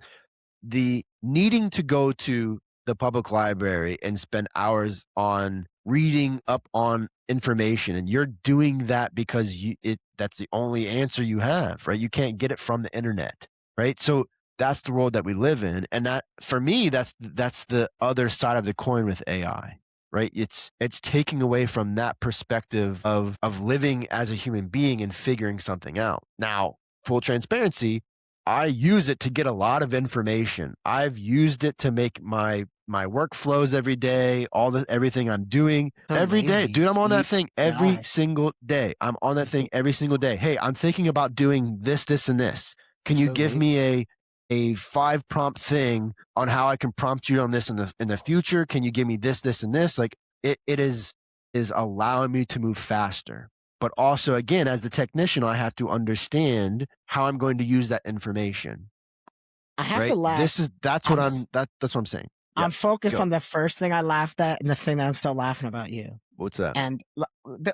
the needing to go to the public library and spend hours on reading up on information, and you're doing that because that's the only answer you have, right? You can't get it from the internet, right? So that's the world that we live in, and that for me, that's the other side of the coin with AI, right? It's taking away from that perspective of living as a human being and figuring something out. Now, full transparency, I use it to get a lot of information. I've used it to make my workflows every day, everything I'm doing every day. Dude, I'm on that thing every single day. I'm on that thing every single day. Hey, I'm thinking about doing this, and this. Can you give me a 5 prompt thing on how I can prompt you on this in the future? Can you give me this, and this? Like it is allowing me to move faster. But also, again, as the technician, I have to understand how I'm going to use that information. I have to laugh. That's what I'm saying. Yep. I'm focused on the first thing I laughed at and the thing that I'm still laughing about you. What's that? And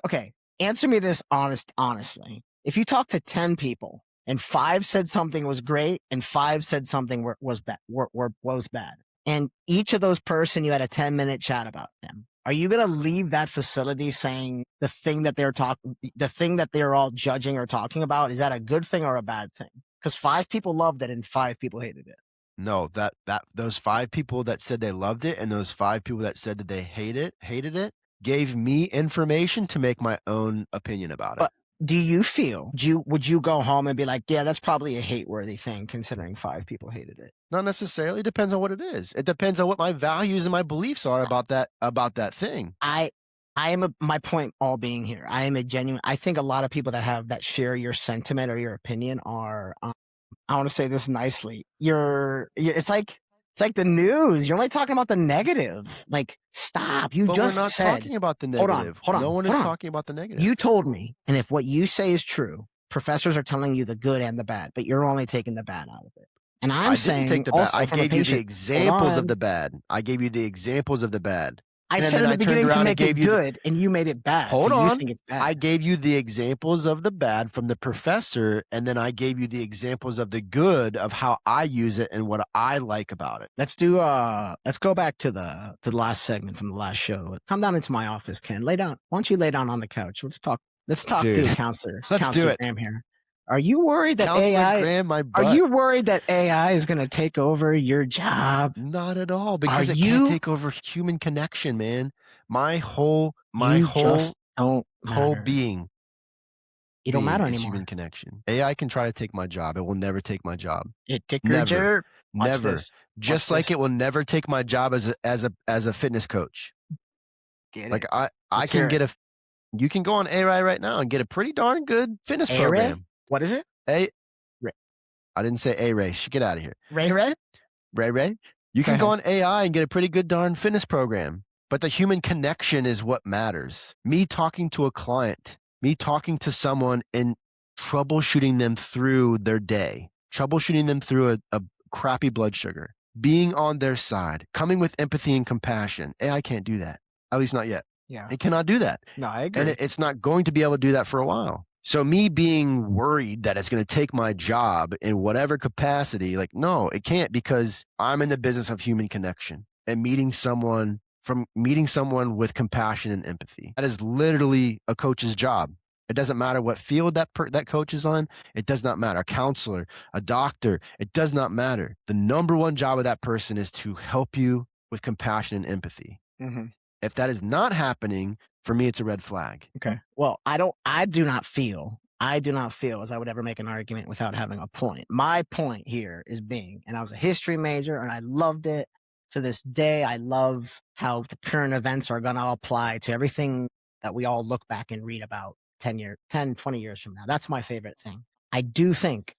okay, answer me this honestly. If you talk to 10 people and 5 said something was great and 5 said something was bad, and each of those person you had a 10-minute chat about them, are you going to leave that facility saying the thing that they're all judging or talking about, is that a good thing or a bad thing? Because 5 people loved it and 5 people hated it. No, those 5 people that said they loved it and those 5 people that said that they hated it gave me information to make my own opinion about it. But do you feel, would you go home and be like, yeah, that's probably a hate-worthy thing considering 5 people hated it? Not necessarily. It depends on what it is. It depends on what my values and my beliefs are about that thing. My point all being here, I think a lot of people that share your sentiment or your opinion are, I want to say this nicely. It's like the news. You're only talking about the negative. Like, stop. We're not talking about the negative. Hold on. No one is talking about the negative. You told me, and if what you say is true, professors are telling you the good and the bad, but you're only taking the bad out of it. And I didn't take the bad. I gave you the examples of the bad. I said in the beginning to make it good, and you made it bad. Hold on. You think it's bad. I gave you the examples of the bad from the professor, and then I gave you the examples of the good of how I use it and what I like about it. Let's go back to the last segment from the last show. Come down into my office, Ken. Lay down. Why don't you lay down on the couch? Let's talk. Dude, Counselor. Let's do it. Graham here. Are you worried that Are you worried that AI is going to take over your job? Not at all, because it can't take over human connection, man. My whole being You don't matter is anymore. Human connection. AI can try to take my job. It will never take my job. Never. Just like it will never take my job as a fitness coach. Get it. I can get you can go on AI right now and get a pretty darn good fitness program. What is it? I didn't say A-Ray. Get out of here. Ray? You can go on AI and get a pretty good darn fitness program. But the human connection is what matters. Me talking to a client, me talking to someone and troubleshooting them through their day, troubleshooting them through a crappy blood sugar, being on their side, coming with empathy and compassion. AI can't do that. At least not yet. Yeah. It cannot do that. No, I agree. And it's not going to be able to do that for a while. So me being worried that it's going to take my job in whatever capacity, like, no, it can't, because I'm in the business of human connection and meeting someone with compassion and empathy. That is literally a coach's job. It doesn't matter what field that coach is on. It does not matter. A counselor, a doctor, it does not matter. The number one job of that person is to help you with compassion and empathy. Mm-hmm. If that is not happening, for me, it's a red flag. Okay. Well, I do not feel as I would ever make an argument without having a point. My point here is and I was a history major and I loved it. To this day, I love how the current events are going to apply to everything that we all look back and read about 10, 20 years from now. That's my favorite thing. I do think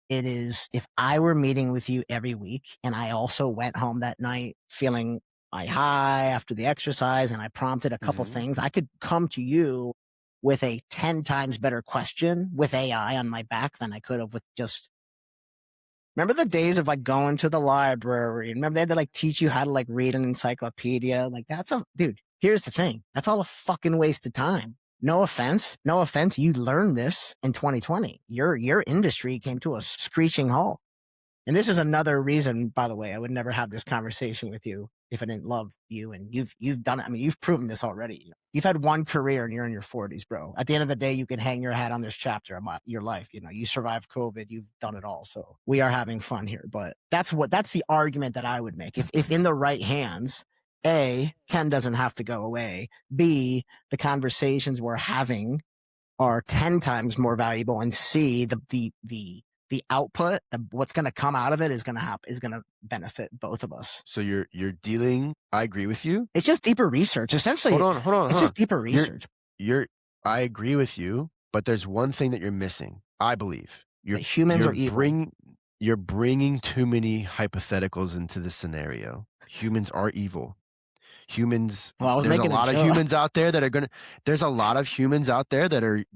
it is, if I were meeting with you every week and I also went home that night feeling my high after the exercise and I prompted a couple things, I could come to you with a 10 times better question with AI on my back than I could have with just... Remember the days of like going to the library? Remember they had to like teach you how to like read an encyclopedia? Like dude, here's the thing. That's all a fucking waste of time. No offense. You learned this in 2020. Your industry came to a screeching halt. And this is another reason, by the way, I would never have this conversation with you if I didn't love you. And you've done it. I mean, you've proven this already. You've had one career and you're in your 40s, bro. At the end of the day, you can hang your hat on this chapter of your life. You know, you survived COVID. You've done it all. So we are having fun here. But that's the argument that I would make. If in the right hands, A, Ken doesn't have to go away. B, the conversations we're having are 10 times more valuable. And C, the output, what's going to come out of it is going to benefit both of us. So you're dealing. I agree with you. It's just deeper research. Essentially, hold on. It's just deeper research. I agree with you, but there's one thing that you're missing. I believe humans are evil. You're bringing too many hypotheticals into the scenario. Humans are evil. There's a lot of humans out there that are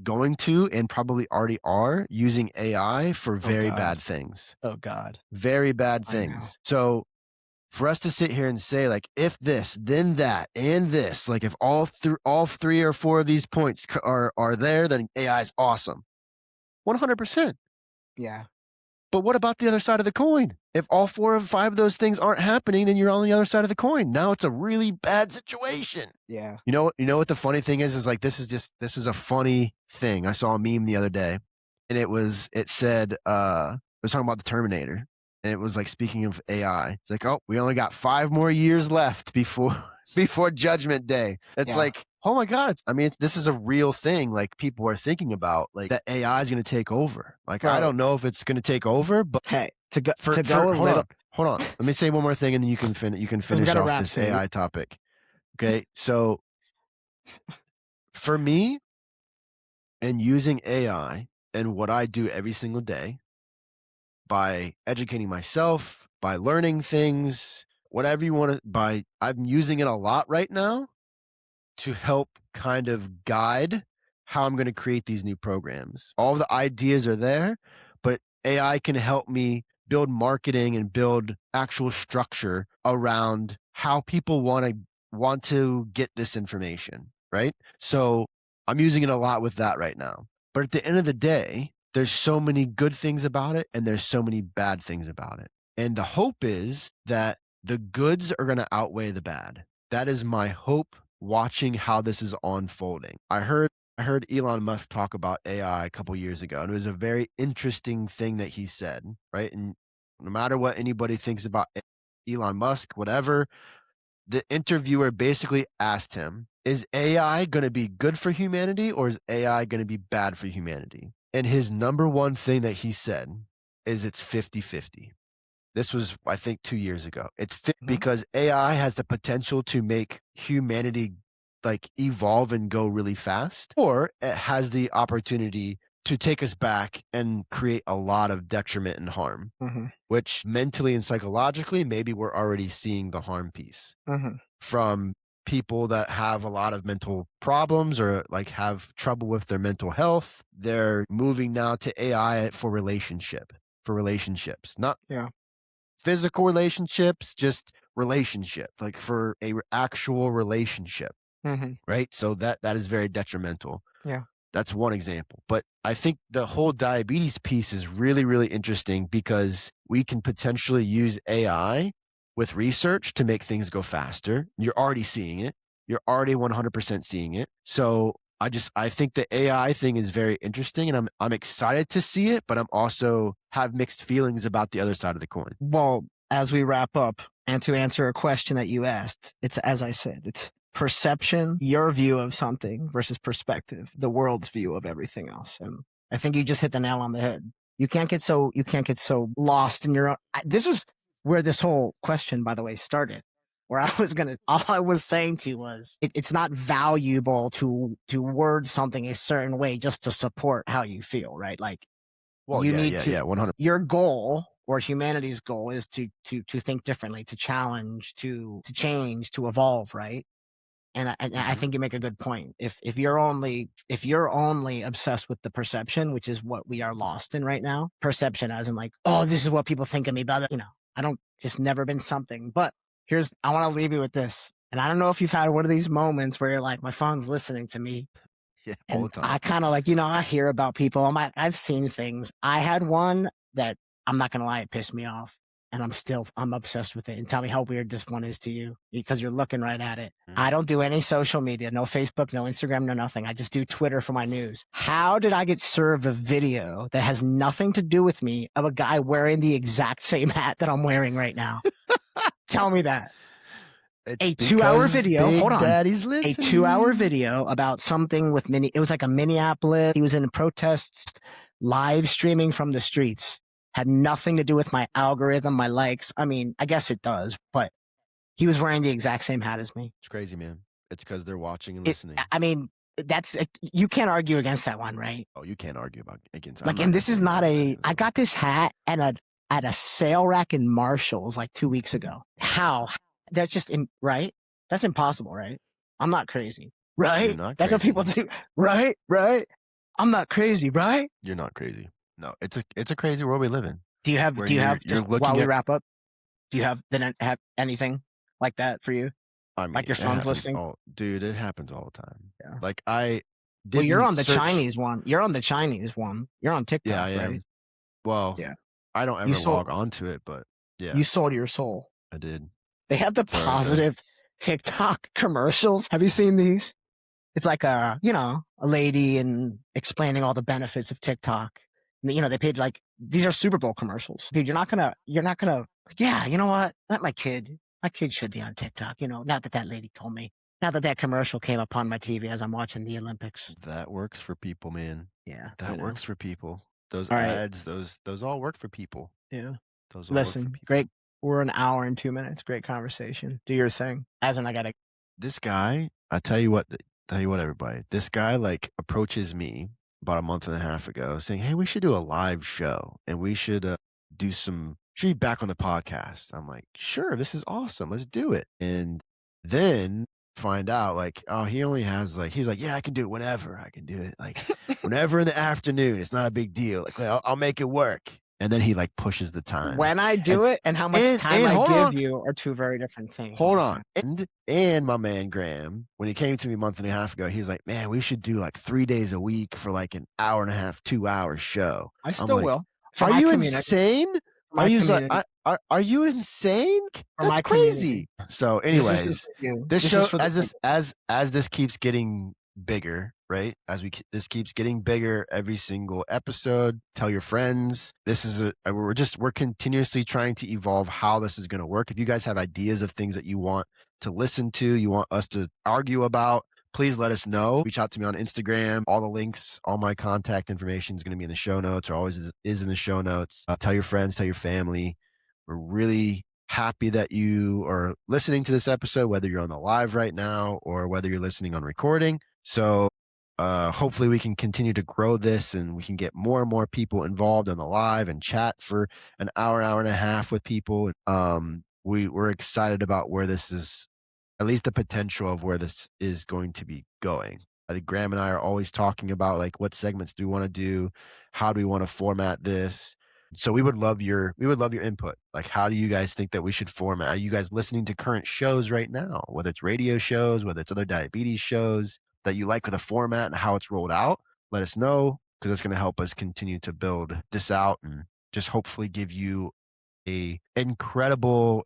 going to and probably already are using AI for very bad things. Oh God. Very bad things. So for us to sit here and say like, if this, then that, and this, like if all 3 or 4 of these points are there, then AI is awesome. 100%. Yeah. But what about the other side of the coin? If all 4 or 5 of those things aren't happening, then you're on the other side of the coin. Now it's a really bad situation. Yeah. You know what the funny thing is like, this is a funny thing. I saw a meme the other day and it said, it was talking about the Terminator and it was like, speaking of AI, it's like, oh, we only got 5 more years left before Judgment Day. It's like, oh my God. This is a real thing. Like people are thinking about like that AI is going to take over. Like, I don't know if it's going to take over, but hey, hold on. Let me say one more thing and then you can finish off this AI topic. Okay. So for me and using AI and what I do every single day by educating myself, by learning things, whatever you want to, I'm using it a lot right now to help kind of guide how I'm going to create these new programs. All the ideas are there, but AI can help me build marketing and build actual structure around how people want to get this information, right? So I'm using it a lot with that right now. But at the end of the day, there's so many good things about it and there's so many bad things about it. And the hope is that the goods are going to outweigh the bad. That is my hope watching how this is unfolding. I heard I heard Elon Musk talk about AI a couple years ago, and it was a very interesting thing that he said, right? And no matter what anybody thinks about Elon Musk, whatever, the interviewer basically asked him, is AI going to be good for humanity or is AI going to be bad for humanity? And his number one thing that he said is it's 50-50. This was, I think, 2 years ago. It's because AI has the potential to make humanity like evolve and go really fast, or it has the opportunity to take us back and create a lot of detriment and harm, which mentally and psychologically, maybe we're already seeing the harm piece from people that have a lot of mental problems or like have trouble with their mental health. They're moving now to AI for relationships, not physical relationships, just relationship, like for a actual relationship. Right. So that is very detrimental. Yeah. That's one example. But I think the whole diabetes piece is really, really interesting because we can potentially use AI with research to make things go faster. You're already seeing it. You're already 100% seeing it. So I think the AI thing is very interesting and I'm excited to see it, but I'm also have mixed feelings about the other side of the coin. Well, as we wrap up and to answer a question that you asked, it's, as I said, it's perception, your view of something versus perspective, the world's view of everything else. And I think you just hit the nail on the head. You can't get so lost in your own. This was where this whole question, by the way, started. Where all I was saying to you was, it's not valuable to word something a certain way just to support how you feel, right? Like, well, you need to, 100%. Your goal or humanity's goal is to think differently, to challenge, to change, to evolve, right? And I think you make a good point. If you're only obsessed with the perception, which is what we are lost in right now, perception as in like, oh, this is what people think of me, but I don't, just never been something. But I want to leave you with this. And I don't know if you've had one of these moments where you're like, my phone's listening to me. Yeah, all the time. I kind of like, I hear about people. I've seen things. I had one that, I'm not going to lie, it pissed me off. And I'm obsessed with it. And tell me how weird this one is to you because you're looking right at it. I don't do any social media, no Facebook, no Instagram, no nothing. I just do Twitter for my news. How did I get served a video that has nothing to do with me of a guy wearing the exact same hat that I'm wearing right now? Tell me that. A 2-hour video. Hold on. Daddy's listening. A 2-hour video about something with it was like a Minneapolis. He was in protests, live streaming from the streets. Had nothing to do with my algorithm, my likes. I mean, I guess it does, but he was wearing the exact same hat as me. It's crazy, man. It's because they're watching and listening. I mean, you can't argue against that one, right? Oh, you can't argue against. Like, and this is not I got this hat at a sale rack in Marshall's like 2 weeks ago. How? That's just right. That's impossible, right? I'm not crazy, right? That's what people do, right? Right. I'm not crazy, right? You're not crazy. No, it's a crazy world we live in. Do you have just while we wrap up? Do you have anything like that for you? I mean, like your phone's listening? Dude, it happens all the time. Yeah. Like well, you're on the Chinese one. You're on the Chinese one. You're on TikTok, yeah, I am. right? Well, yeah. I don't ever log onto it, but yeah. You sold your soul. I did. They have the positive TikTok commercials. Have you seen these? It's like a lady and explaining all the benefits of TikTok. They paid like, these are Super Bowl commercials. Dude, you're not gonna, yeah, you know what? Let my kid should be on TikTok. Now that lady told me, now that commercial came upon my TV as I'm watching the Olympics. That works for people, man. Yeah. That works for people. Those ads, those all work for people. Yeah. Those Listen, great. We're an hour and 2 minutes. Great conversation. Do your thing. This guy, I tell you what, everybody, this guy like approaches me about a month and a half ago saying, hey, we should do a live show and we should should be back on the podcast. I'm like, sure, this is awesome. Let's do it. And then find out like, oh, he only has like, he's like, yeah, I can do it whenever. I can do it like whenever in the afternoon. It's not a big deal. Like I'll make it work. And then he like pushes the time. When I do it and how much time I give you are two very different things. Hold on. And my man Graham, when he came to me a month and a half ago, he was like, man, we should do like 3 days a week for like an hour and a half, 2 hour show. I still will. Are you insane? Are you insane? That's crazy. So anyways, this show, as this keeps getting bigger, right? As this keeps getting bigger every single episode. Tell your friends. This is we're continuously trying to evolve how this is going to work. If you guys have ideas of things that you want to listen to, you want us to argue about, please let us know. Reach out to me on Instagram. All the links, all my contact information is going to be in the show notes, or always is in the show notes. Tell your friends, tell your family. We're really happy that you are listening to this episode, whether you're on the live right now or whether you're listening on recording. So hopefully we can continue to grow this, and we can get more and more people involved on the live and chat for an hour and a half with people. We're excited about where this is, at least the potential of where this is going to be going. I think Graham and I are always talking about, like, what segments do we want to do? How do we want to format this? So we would love your input. Like, how do you guys think that we should format? Are you guys listening to current shows right now, whether it's radio shows, whether it's other diabetes shows that you like with the format and how it's rolled out? Let us know, because it's going to help us continue to build this out and just hopefully give you a incredible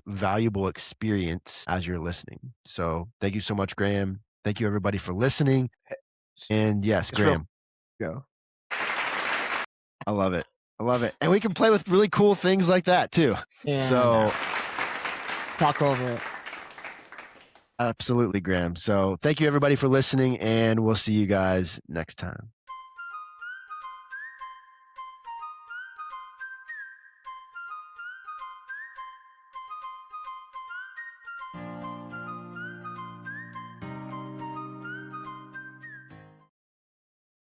valuable experience as you're listening. So thank you so much, Graham. Thank you, everybody, for listening. And yes, Graham. Go. I love it. And we can play with really cool things like that too. Yeah, so talk over it. Absolutely, Graham. So thank you, everybody, for listening, and we'll see you guys next time.